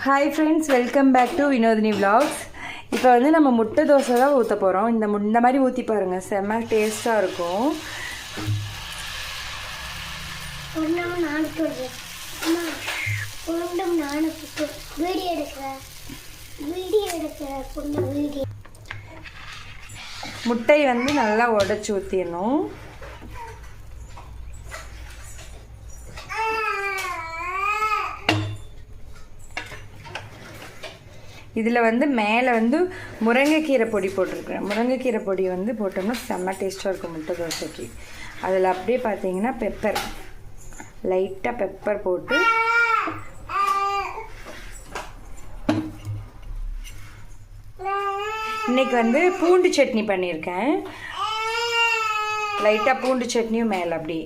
Hi friends, welcome back to Vinodhini vlogs. இப்போ வந்து நம்ம முட்டை தோசை தான் ஊற்ற போகிறோம். இந்த மாதிரி ஊற்றி பாருங்கள், செம்ம டேஸ்ட்டாக இருக்கும். முட்டை வந்து நல்லா உடச்சி ஊற்றிடணும். இதில் வந்து மேலே வந்து முருங்கைக்கீரை பொடி போட்டிருக்கிறேன். முருங்கைக்கீரை பொடி வந்து போட்டோம்னா செம்ம டேஸ்ட்டாக இருக்கும் முட்டை தோசைக்கு. அதில் அப்படியே பார்த்தீங்கன்னா பெப்பர், லைட்டாக பெப்பர் போட்டு இன்றைக்கி வந்து பூண்டு சட்னி பண்ணியிருக்கேன். லைட்டாக பூண்டு சட்னியும் மேலே அப்படி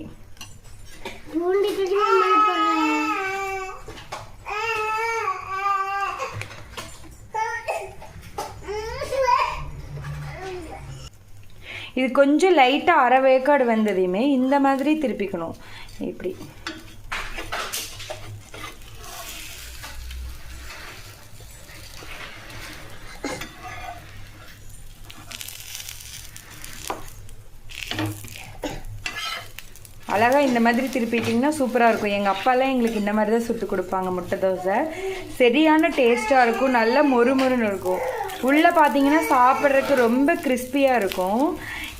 இது கொஞ்சம் லைட்டாக அரை வேக்காடு வந்ததையுமே இந்த மாதிரி திருப்பிக்கணும். இப்படி அழகாக இந்த மாதிரி திருப்பிட்டிங்கன்னா சூப்பராக இருக்கும். எங்கள் அப்பாலாம் எங்களுக்கு இந்த மாதிரி தான் சுட்டு கொடுப்பாங்க முட்டை தோசை. சரியான டேஸ்ட்டாக இருக்கும், நல்லா மொறுமொறுன்னு இருக்கும். உள்ளே பார்த்தீங்கன்னா சாப்பிட்றதுக்கு ரொம்ப கிறிஸ்பியாக இருக்கும்.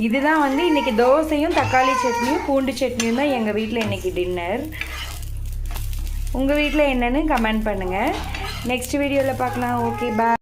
இதுதான் வந்து இன்றைக்கி தோசையும் தக்காளி சட்னியும் பூண்டு சட்னியும் தான் எங்கள் வீட்டில் இன்றைக்கி டின்னர். உங்கள் வீட்டில் என்னென்னு கமெண்ட் பண்ணுங்கள். நெக்ஸ்ட் வீடியோவில் பார்க்கலாம். ஓகே, பாய்.